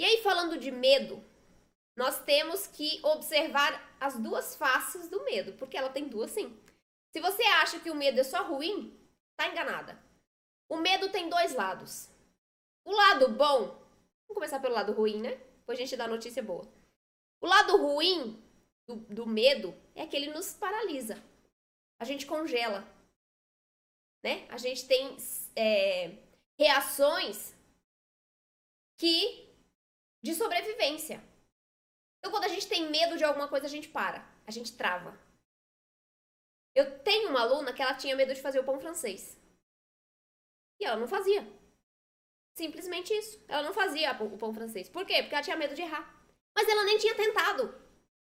E aí, falando de medo, nós temos que observar as duas faces do medo, porque ela tem duas sim. Se você acha que o medo é só ruim, tá enganada. O medo tem dois lados. O lado bom, vamos começar pelo lado ruim, né? Depois a gente dá notícia boa. O lado ruim do medo é que ele nos paralisa. A gente congela, né? A gente tem reações de sobrevivência. Então, quando a gente tem medo de alguma coisa, a gente para, a gente trava. Eu tenho uma aluna que ela tinha medo de fazer o pão francês. E ela não fazia. Simplesmente isso. Ela não fazia o pão francês. Por quê? Porque ela tinha medo de errar. Mas ela nem tinha tentado.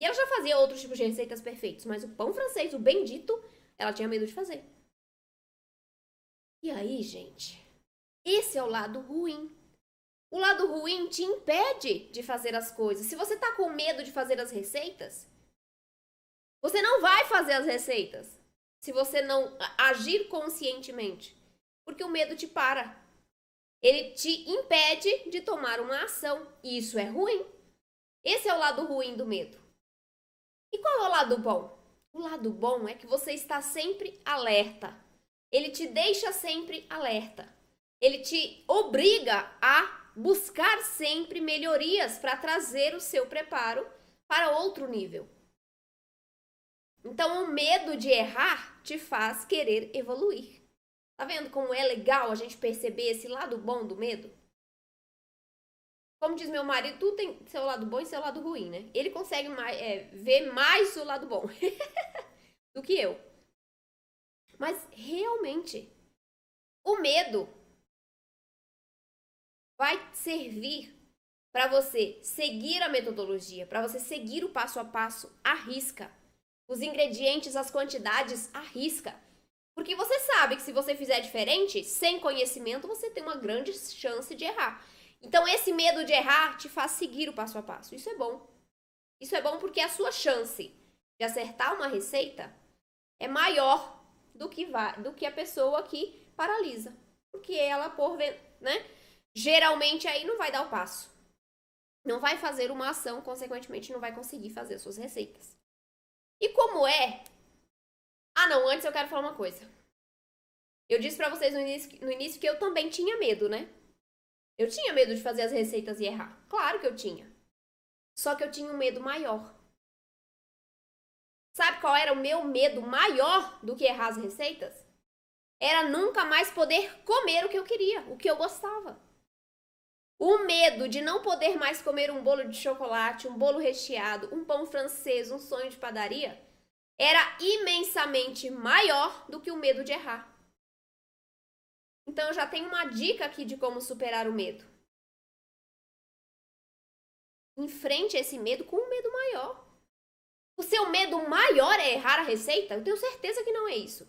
E ela já fazia outros tipos de receitas perfeitos. Mas o pão francês, o bendito, ela tinha medo de fazer. E aí, gente, esse é o lado ruim. O lado ruim te impede de fazer as coisas. Se você tá com medo de fazer as receitas, você não vai fazer as receitas. Se você não agir conscientemente. Porque o medo te para. Ele te impede de tomar uma ação. E isso é ruim. Esse é o lado ruim do medo. E qual é o lado bom? O lado bom é que você está sempre alerta. Ele te deixa sempre alerta. Ele te obriga a buscar sempre melhorias para trazer o seu preparo para outro nível. Então, o medo de errar te faz querer evoluir. Tá vendo como é legal a gente perceber esse lado bom do medo? Como diz meu marido, tudo tem seu lado bom e seu lado ruim, né? Ele consegue ver mais o lado bom do que eu. Mas, realmente, o medo vai servir para você seguir a metodologia, para você seguir o passo a passo à risca. Os ingredientes, as quantidades à risca. Porque você sabe que se você fizer diferente, sem conhecimento, você tem uma grande chance de errar. Então, esse medo de errar te faz seguir o passo a passo. Isso é bom. Isso é bom porque a sua chance de acertar uma receita é maior do que a pessoa que paralisa. Porque ela, né? Geralmente, aí não vai dar o passo. Não vai fazer uma ação, consequentemente, não vai conseguir fazer suas receitas. E como é? Ah, não, antes eu quero falar uma coisa. Eu disse pra vocês no início que eu também tinha medo, né? Eu tinha medo de fazer as receitas e errar. Claro que eu tinha. Só que eu tinha um medo maior. Sabe qual era o meu medo maior do que errar as receitas? Era nunca mais poder comer o que eu queria, o que eu gostava. O medo de não poder mais comer um bolo de chocolate, um bolo recheado, um pão francês, um sonho de padaria, era imensamente maior do que o medo de errar. Então, eu já tenho uma dica aqui de como superar o medo. Enfrente esse medo com um medo maior. O seu medo maior é errar a receita? Eu tenho certeza que não é isso.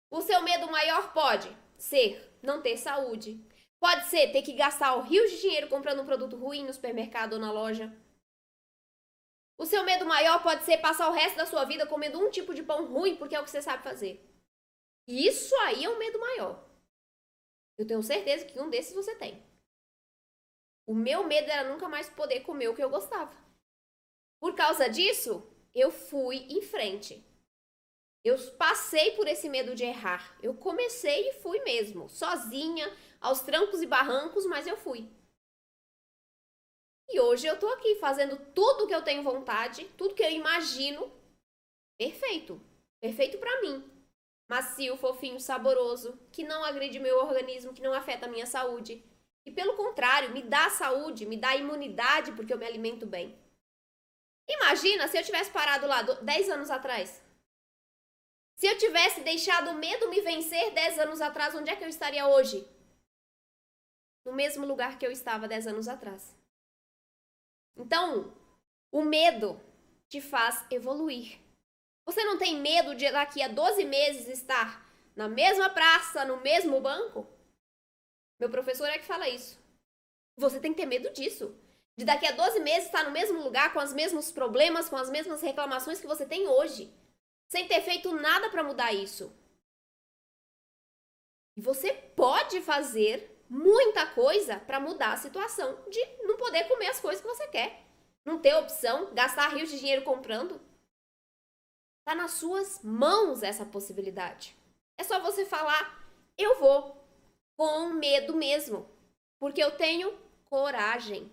O seu medo maior pode ser não ter saúde. Pode ser ter que gastar rios de dinheiro comprando um produto ruim no supermercado ou na loja. O seu medo maior pode ser passar o resto da sua vida comendo um tipo de pão ruim porque é o que você sabe fazer. Isso aí é um medo maior. Eu tenho certeza que um desses você tem. O meu medo era nunca mais poder comer o que eu gostava. Por causa disso, eu fui em frente. Eu passei por esse medo de errar. Eu comecei e fui mesmo, sozinha, aos trancos e barrancos, mas eu fui. E hoje eu tô aqui fazendo tudo que eu tenho vontade, tudo que eu imagino, perfeito. Perfeito pra mim. Macio, fofinho, saboroso, que não agride meu organismo, que não afeta a minha saúde. E pelo contrário, me dá saúde, me dá imunidade porque eu me alimento bem. Imagina se eu tivesse parado lá 10 anos atrás. Se eu tivesse deixado o medo me vencer 10 anos atrás, onde é que eu estaria hoje? No mesmo lugar que eu estava 10 anos atrás. Então, o medo te faz evoluir. Você não tem medo de daqui a 12 meses estar na mesma praça, no mesmo banco? Meu professor é que fala isso. Você tem que ter medo disso. De daqui a 12 meses estar no mesmo lugar, com os mesmos problemas, com as mesmas reclamações que você tem hoje. Sem ter feito nada para mudar isso. E você pode fazer muita coisa para mudar a situação de não poder comer as coisas que você quer. Não ter opção, gastar rios de dinheiro comprando. Tá nas suas mãos essa possibilidade. É só você falar, eu vou, com medo mesmo, porque eu tenho coragem.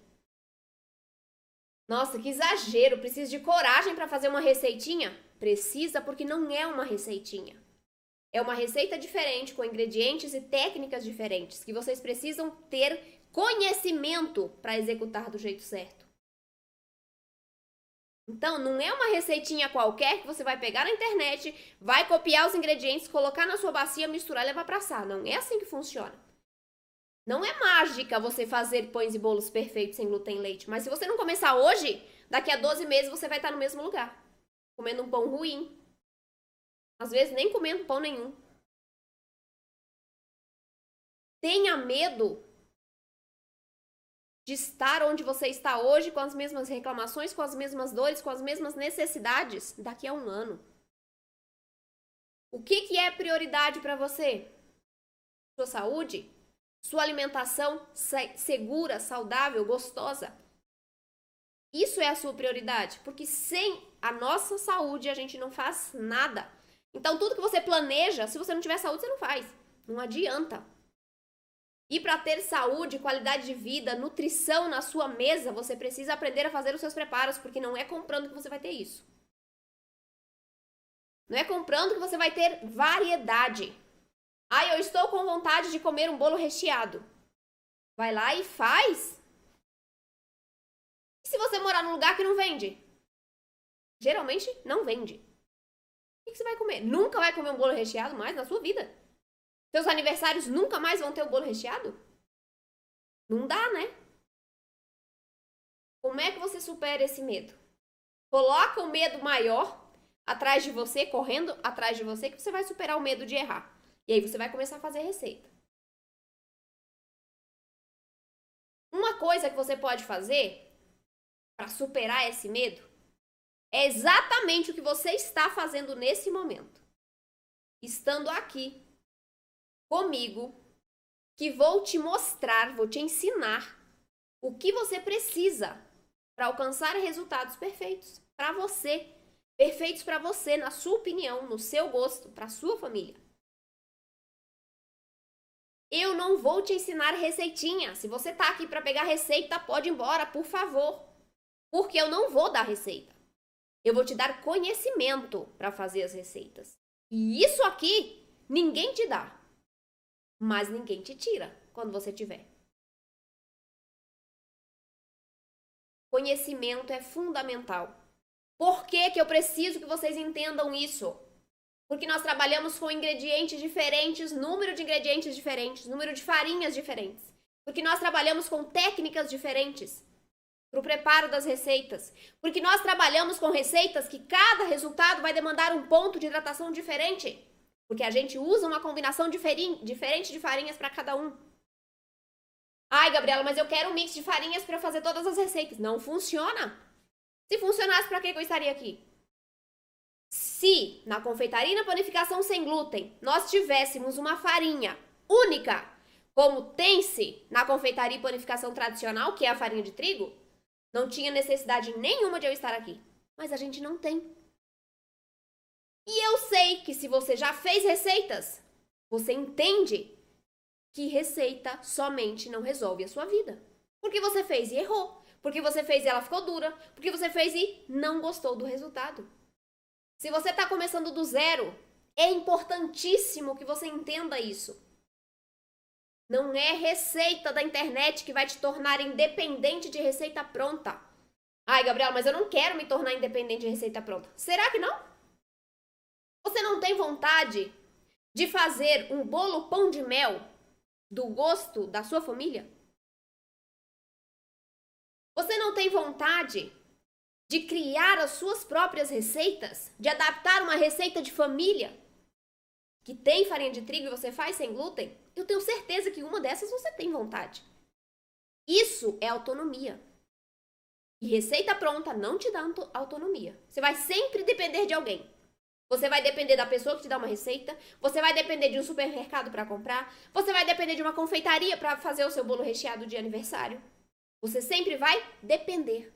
Nossa, que exagero, preciso de coragem para fazer uma receitinha? Precisa, porque não é uma receitinha. É uma receita diferente, com ingredientes e técnicas diferentes, que vocês precisam ter conhecimento para executar do jeito certo. Então, não é uma receitinha qualquer que você vai pegar na internet, vai copiar os ingredientes, colocar na sua bacia, misturar e levar para assar. Não é assim que funciona. Não é mágica você fazer pães e bolos perfeitos sem glúten e leite. Mas se você não começar hoje, daqui a 12 meses você vai estar no mesmo lugar. Comendo um pão ruim. Às vezes nem comendo pão nenhum. Tenha medo de estar onde você está hoje com as mesmas reclamações, com as mesmas dores, com as mesmas necessidades daqui a um ano. O que é prioridade para você? Sua saúde? Sua alimentação segura, saudável, gostosa? Isso é a sua prioridade, porque sem a nossa saúde a gente não faz nada. Então tudo que você planeja, se você não tiver saúde, você não faz. Não adianta. E para ter saúde, qualidade de vida, nutrição na sua mesa, você precisa aprender a fazer os seus preparos, porque não é comprando que você vai ter isso. Não é comprando que você vai ter variedade. Ah, eu estou com vontade de comer um bolo recheado. Vai lá e faz. E se você morar num lugar que não vende? Geralmente não vende. O que você vai comer? Nunca vai comer um bolo recheado mais na sua vida? Seus aniversários nunca mais vão ter um bolo recheado? Não dá, né? Como é que você supera esse medo? Coloca o medo maior atrás de você, correndo atrás de você, que você vai superar o medo de errar. E aí você vai começar a fazer receita. Uma coisa que você pode fazer para superar esse medo é exatamente o que você está fazendo nesse momento. Estando aqui comigo, que vou te mostrar, vou te ensinar o que você precisa para alcançar resultados perfeitos para você. Perfeitos para você, na sua opinião, no seu gosto, para a sua família. Eu não vou te ensinar receitinha. Se você tá aqui para pegar receita, pode ir embora, por favor. Porque eu não vou dar receita. Eu vou te dar conhecimento para fazer as receitas. E isso aqui, ninguém te dá. Mas ninguém te tira quando você tiver. Conhecimento é fundamental. Por que eu preciso que vocês entendam isso? Porque nós trabalhamos com ingredientes diferentes, número de ingredientes diferentes, número de farinhas diferentes. Porque nós trabalhamos com técnicas diferentes para o preparo das receitas. Porque nós trabalhamos com receitas que cada resultado vai demandar um ponto de hidratação diferente. Porque a gente usa uma combinação diferente de farinhas para cada um. Ai, Gabriela, mas eu quero um mix de farinhas para fazer todas as receitas. Não funciona. Se funcionasse, para que eu estaria aqui? Se na confeitaria e na panificação sem glúten nós tivéssemos uma farinha única, como tem-se na confeitaria e panificação tradicional, que é a farinha de trigo, não tinha necessidade nenhuma de eu estar aqui. Mas a gente não tem. E eu sei que se você já fez receitas, você entende que receita somente não resolve a sua vida. Porque você fez e errou. Porque você fez e ela ficou dura. Porque você fez e não gostou do resultado. Se você está começando do zero, é importantíssimo que você entenda isso. Não é receita da internet que vai te tornar independente de receita pronta. Ai, Gabriela, mas eu não quero me tornar independente de receita pronta. Será que não? Você não tem vontade de fazer um bolo pão de mel do gosto da sua família? Você não tem vontade de criar as suas próprias receitas? De adaptar uma receita de família que tem farinha de trigo e você faz sem glúten? Eu tenho certeza que uma dessas você tem vontade. Isso é autonomia. E receita pronta não te dá autonomia. Você vai sempre depender de alguém. Você vai depender da pessoa que te dá uma receita, você vai depender de um supermercado para comprar, você vai depender de uma confeitaria para fazer o seu bolo recheado de aniversário. Você sempre vai depender.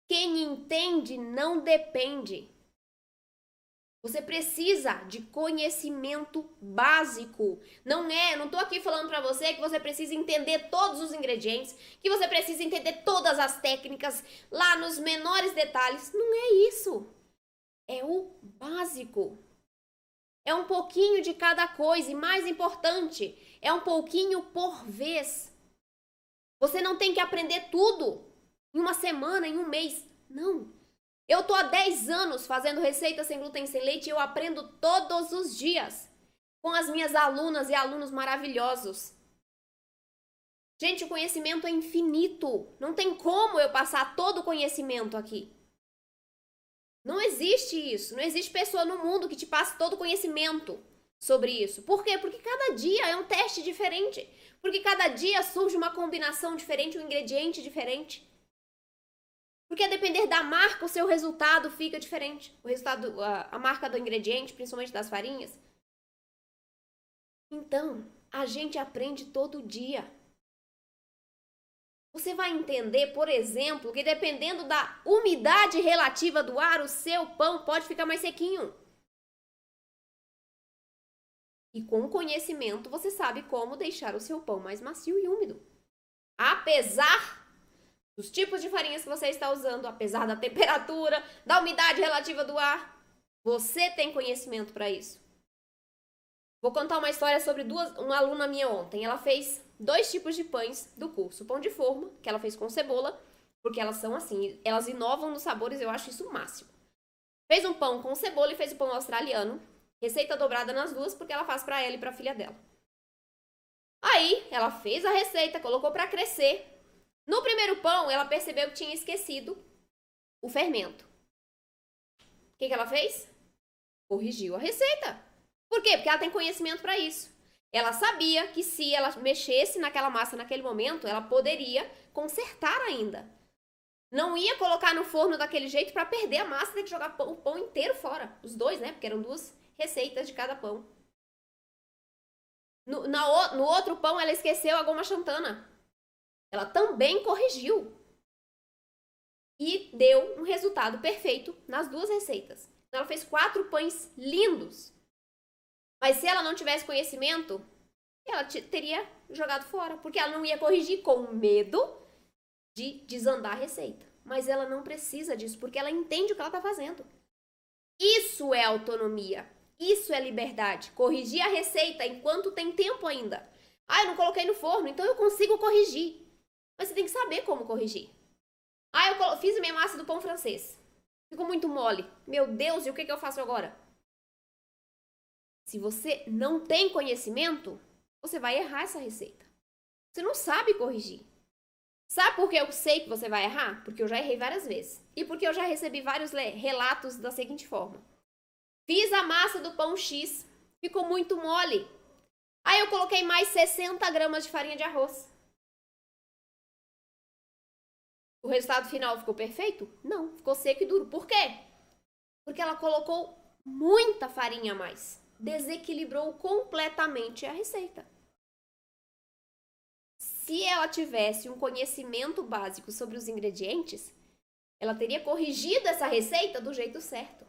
Quem entende não depende. Você precisa de conhecimento básico. Não tô aqui falando para você que você precisa entender todos os ingredientes, que você precisa entender todas as técnicas lá nos menores detalhes. Não é isso. É o básico. É um pouquinho de cada coisa e, mais importante, é um pouquinho por vez. Você não tem que aprender tudo em uma semana, em um mês. Não. Eu tô há 10 anos fazendo receita sem glúten, sem leite e eu aprendo todos os dias com as minhas alunas e alunos maravilhosos. Gente, o conhecimento é infinito. Não tem como eu passar todo o conhecimento aqui. Não existe isso. Não existe pessoa no mundo que te passe todo o conhecimento sobre isso. Por quê? Porque cada dia é um teste diferente. Porque cada dia surge uma combinação diferente, um ingrediente diferente. Porque a depender da marca, o seu resultado fica diferente. O resultado, a marca do ingrediente, principalmente das farinhas. Então, a gente aprende todo dia. Você vai entender, por exemplo, que dependendo da umidade relativa do ar, o seu pão pode ficar mais sequinho. E com o conhecimento, você sabe como deixar o seu pão mais macio e úmido. Apesar dos tipos de farinhas que você está usando, apesar da temperatura, da umidade relativa do ar, você tem conhecimento para isso. Vou contar uma história sobre uma aluna minha ontem. Ela fez 2 tipos de pães do curso. Pão de forma, que ela fez com cebola, porque elas são assim, elas inovam nos sabores, eu acho isso o máximo. Fez um pão com cebola e fez o pão australiano. Receita dobrada nas duas, porque ela faz para ela e para a filha dela. Aí, ela fez a receita, colocou para crescer. No primeiro pão, ela percebeu que tinha esquecido o fermento. O que ela fez? Corrigiu a receita. Por quê? Porque ela tem conhecimento para isso. Ela sabia que se ela mexesse naquela massa naquele momento, ela poderia consertar ainda. Não ia colocar no forno daquele jeito para perder a massa e ter que jogar o pão inteiro fora. Os dois, né? Porque eram 2 receitas de cada pão. No outro pão, ela esqueceu a goma xantana. Ela também corrigiu. E deu um resultado perfeito nas 2 receitas. Ela fez 4 pães lindos. Mas se ela não tivesse conhecimento, ela teria jogado fora. Porque ela não ia corrigir com medo de desandar a receita. Mas ela não precisa disso, porque ela entende o que ela está fazendo. Isso é autonomia. Isso é liberdade. Corrigir a receita enquanto tem tempo ainda. Eu não coloquei no forno, então eu consigo corrigir. Mas você tem que saber como corrigir. Eu fiz a minha massa do pão francês. Ficou muito mole. Meu Deus, e o que eu faço agora? Se você não tem conhecimento, você vai errar essa receita. Você não sabe corrigir. Sabe por que eu sei que você vai errar? Porque eu já errei várias vezes. E porque eu já recebi vários relatos da seguinte forma. Fiz a massa do pão X. Ficou muito mole. Aí eu coloquei mais 60 gramas de farinha de arroz. O resultado final ficou perfeito? Não, ficou seco e duro. Por quê? Porque ela colocou muita farinha a mais. Desequilibrou completamente a receita. Se ela tivesse um conhecimento básico sobre os ingredientes, ela teria corrigido essa receita do jeito certo.